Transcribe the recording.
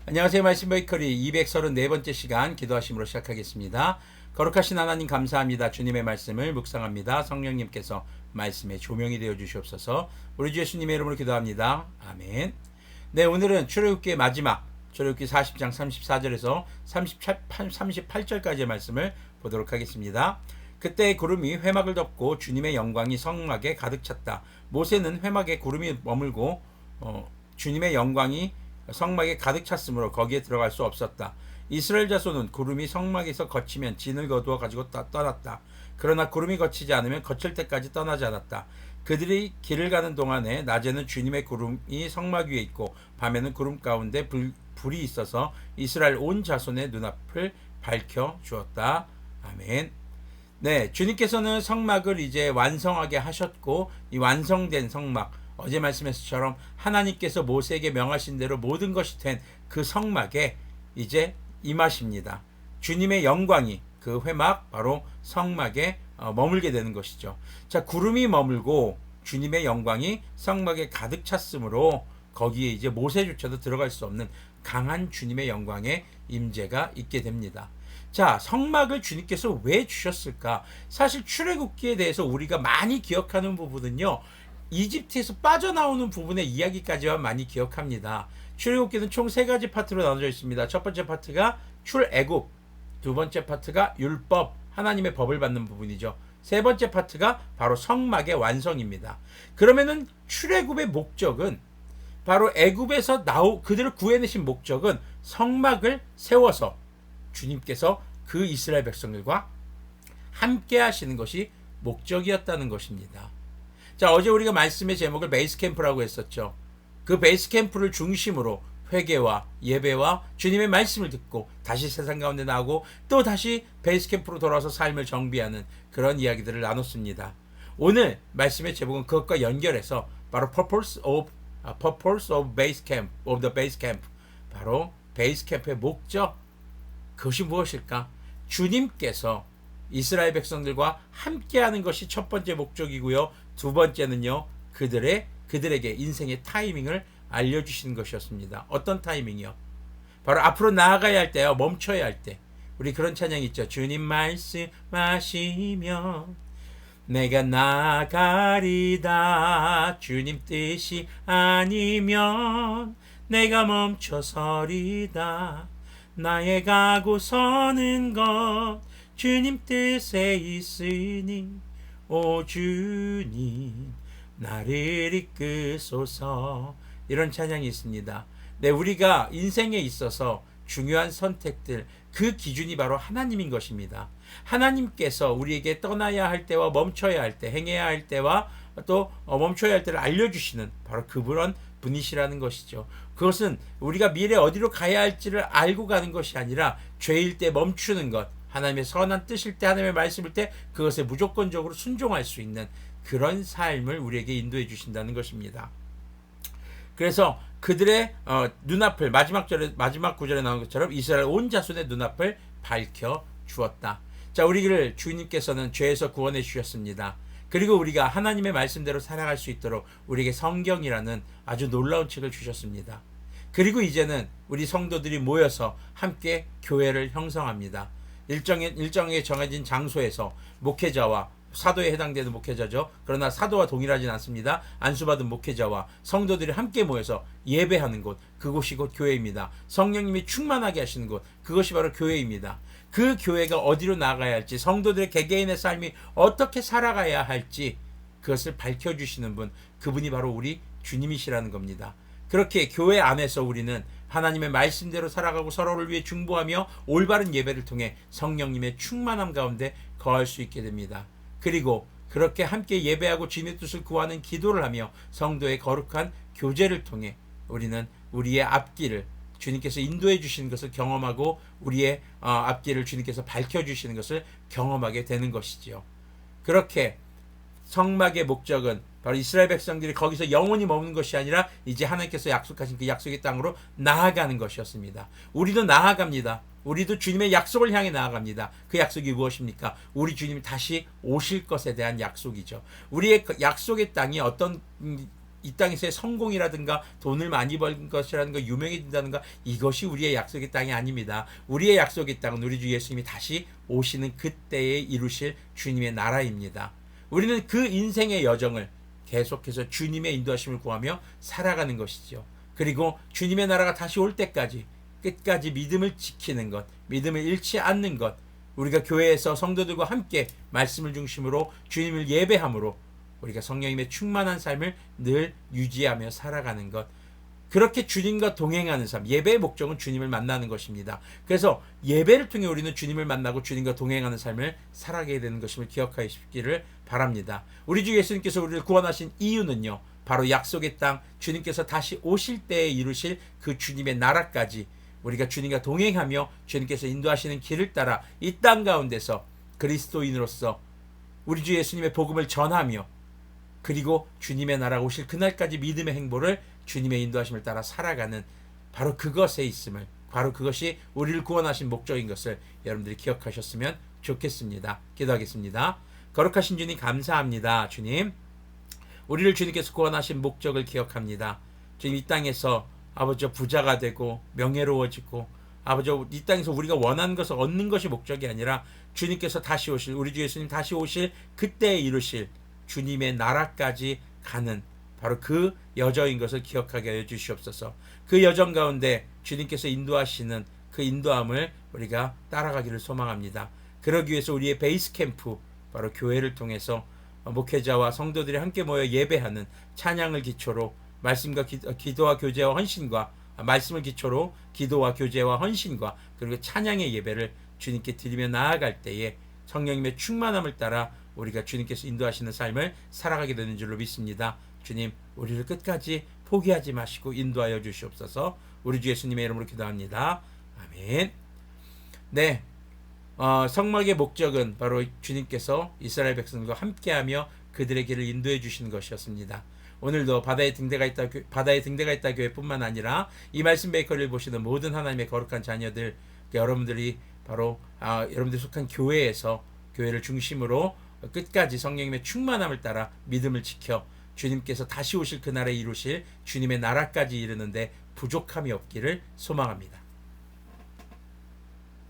안녕하세요. 말씀 베이커리 234번째 시간 기도하심으로 시작하겠습니다. 거룩하신 하나님 감사합니다. 주님의 말씀을 묵상합니다. 성령님께서 말씀의 조명이 되어 주시옵소서. 우리 주 예수님의 이름으로 기도합니다. 아멘. 네, 오늘은 출애굽기의 마지막 출애굽기 40장 34절에서 38절까지의 말씀을 보도록 하겠습니다. 그때 구름이 회막을 덮고 주님의 영광이 성막에 가득 찼다. 모세는 회막에 구름이 머물고 주님의 영광이 성막에 가득 찼으므로 거기에 들어갈 수 없었다. 이스라엘 자손은 구름이 성막에서 거치면 진을 거두어 가지고 떠났다. 그러나 구름이 거치지 않으면 거칠 때까지 떠나지 않았다. 그들이 길을 가는 동안에 낮에는 주님의 구름이 성막 위에 있고 밤에는 구름 가운데 불이 있어서 이스라엘 온 자손의 눈앞을 밝혀 주었다. 아멘. 네, 주님께서는 성막을 이제 완성하게 하셨고, 이 완성된 성막, 어제 말씀에서처럼 하나님께서 모세에게 명하신 대로 모든 것이 된 그 성막에 이제 임하십니다. 주님의 영광이 그 회막, 바로 성막에 머물게 되는 것이죠. 자, 구름이 머물고 주님의 영광이 성막에 가득 찼으므로 거기에 이제 모세조차도 들어갈 수 없는 강한 주님의 영광의 임재가 있게 됩니다. 자, 성막을 주님께서 왜 주셨을까? 사실 출애굽기에 대해서 우리가 많이 기억하는 부분은요, 이집트에서 빠져나오는 부분의 이야기까지만 많이 기억합니다. 출애굽기는 총 3가지 파트로 나눠져 있습니다. 첫 번째 파트가 출애굽, 두 번째 파트가 율법, 하나님의 법을 받는 부분이죠. 세 번째 파트가 바로 성막의 완성입니다. 그러면은 출애굽의 목적은 바로 애굽에서 그들을 구해내신 목적은 성막을 세워서 주님께서 그 이스라엘 백성들과 함께 하시는 것이 목적이었다는 것입니다. 자, 어제 우리가 말씀의 제목을 베이스 캠프라고 했었죠. 그 베이스 캠프를 중심으로 회개와 예배와 주님의 말씀을 듣고 다시 세상 가운데 나오고 또 다시 베이스 캠프로 돌아와서 삶을 정비하는 그런 이야기들을 나눴습니다. 오늘 말씀의 제목은 그것과 연결해서 바로 purpose of base camp, of the base camp, 바로 베이스 캠프의 목적, 그것이 무엇일까? 주님께서 이스라엘 백성들과 함께하는 것이 첫 번째 목적이고요. 두 번째는요, 그들에게 인생의 타이밍을 알려주시는 것이었습니다. 어떤 타이밍이요? 바로 앞으로 나아가야 할 때요, 멈춰야 할 때. 우리 그런 찬양이 있죠. 주님 말씀하시면 내가 나가리다. 주님 뜻이 아니면 내가 멈춰서리다. 나의 가고 서는 것 주님 뜻에 있으니 오 주님 나를 이끄소서. 이런 찬양이 있습니다. 네, 우리가 인생에 있어서 중요한 선택들, 그 기준이 바로 하나님인 것입니다. 하나님께서 우리에게 떠나야 할 때와 멈춰야 할 때, 행해야 할 때와 또 멈춰야 할 때를 알려주시는 바로 그런 분이시라는 것이죠. 그것은 우리가 미래 어디로 가야 할지를 알고 가는 것이 아니라 죄일 때 멈추는 것, 하나님의 선한 뜻일 때, 하나님의 말씀일 때 그것에 무조건적으로 순종할 수 있는 그런 삶을 우리에게 인도해 주신다는 것입니다. 그래서 그들의 눈앞을 마지막 구절에 나온 것처럼 이스라엘 온 자손의 눈앞을 밝혀 주었다. 자, 우리를 주님께서는 죄에서 구원해 주셨습니다. 그리고 우리가 하나님의 말씀대로 살아갈 수 있도록 우리에게 성경이라는 아주 놀라운 책을 주셨습니다. 그리고 이제는 우리 성도들이 모여서 함께 교회를 형성합니다. 일정에 정해진 장소에서 목회자와 사도에 해당되는 목회자죠. 그러나 사도와 동일하진 않습니다. 안수받은 목회자와 성도들이 함께 모여서 예배하는 곳, 그곳이 곧 교회입니다. 성령님이 충만하게 하시는 곳, 그것이 바로 교회입니다. 그 교회가 어디로 나가야 할지, 성도들의 개개인의 삶이 어떻게 살아가야 할지 그것을 밝혀주시는 분, 그분이 바로 우리 주님이시라는 겁니다. 그렇게 교회 안에서 우리는 하나님의 말씀대로 살아가고 서로를 위해 중보하며 올바른 예배를 통해 성령님의 충만함 가운데 거할 수 있게 됩니다. 그리고 그렇게 함께 예배하고 주님의 뜻을 구하는 기도를 하며 성도의 거룩한 교제를 통해 우리는 우리의 앞길을 주님께서 인도해 주시는 것을 경험하고 우리의 앞길을 주님께서 밝혀주시는 것을 경험하게 되는 것이지요. 그렇게 성막의 목적은 바로 이스라엘 백성들이 거기서 영원히 머무는 것이 아니라 이제 하나님께서 약속하신 그 약속의 땅으로 나아가는 것이었습니다. 우리도 나아갑니다. 우리도 주님의 약속을 향해 나아갑니다. 그 약속이 무엇입니까? 우리 주님이 다시 오실 것에 대한 약속이죠. 우리의 약속의 땅이 어떤 이 땅에서의 성공이라든가 돈을 많이 벌 것이라든가 유명해진다든가 이것이 우리의 약속의 땅이 아닙니다. 우리의 약속의 땅은 우리 주 예수님이 다시 오시는 그때에 이루실 주님의 나라입니다. 우리는 그 인생의 여정을 계속해서 주님의 인도하심을 구하며 살아가는 것이죠. 그리고 주님의 나라가 다시 올 때까지 끝까지 믿음을 지키는 것, 믿음을 잃지 않는 것, 우리가 교회에서 성도들과 함께 말씀을 중심으로 주님을 예배함으로 우리가 성령님의 충만한 삶을 늘 유지하며 살아가는 것, 그렇게 주님과 동행하는 삶, 예배의 목적은 주님을 만나는 것입니다. 그래서 예배를 통해 우리는 주님을 만나고 주님과 동행하는 삶을 살아가게 되는 것임을 기억하시기를 바랍니다. 우리 주 예수님께서 우리를 구원하신 이유는요, 바로 약속의 땅, 주님께서 다시 오실 때에 이루실 그 주님의 나라까지 우리가 주님과 동행하며 주님께서 인도하시는 길을 따라 이 땅 가운데서 그리스도인으로서 우리 주 예수님의 복음을 전하며 그리고 주님의 나라가 오실 그날까지 믿음의 행보를 주님의 인도하심을 따라 살아가는 바로 그것에 있음을, 바로 그것이 우리를 구원하신 목적인 것을 여러분들이 기억하셨으면 좋겠습니다. 기도하겠습니다. 거룩하신 주님 감사합니다. 주님, 우리를 주님께서 구원하신 목적을 기억합니다. 주님, 이 땅에서 아버지 부자가 되고 명예로워지고 아버지 이 땅에서 우리가 원하는 것을 얻는 것이 목적이 아니라 주님께서 다시 오실, 우리 주 예수님 다시 오실 그때에 이루실 주님의 나라까지 가는 바로 그 여정인 것을 기억하게 해 주시옵소서. 그 여정 가운데 주님께서 인도하시는 그 인도함을 우리가 따라가기를 소망합니다. 그러기 위해서 우리의 베이스 캠프, 바로 교회를 통해서 목회자와 성도들이 함께 모여 예배하는 찬양을 기초로 말씀과 기도와 교제와 헌신과 말씀을 기초로 기도와 교제와 헌신과 그리고 찬양의 예배를 주님께 드리며 나아갈 때에 성령님의 충만함을 따라 우리가 주님께서 인도하시는 삶을 살아가게 되는 줄로 믿습니다. 주님, 우리를 끝까지 포기하지 마시고 인도하여 주시옵소서. 우리 주 예수님의 이름으로 기도합니다. 아멘. 네, 성막의 목적은 바로 주님께서 이스라엘 백성들과 함께하며 그들의 길을 인도해 주시는 것이었습니다. 오늘도 바다의 등대가 있다 교회뿐만 아니라 이 말씀 베이커리를 보시는 모든 하나님의 거룩한 자녀들, 여러분들이 바로 여러분들이 속한 교회에서 교회를 중심으로 끝까지 성령님의 충만함을 따라 믿음을 지켜 주님께서 다시 오실 그날에 이루실 주님의 나라까지 이르는데 부족함이 없기를 소망합니다.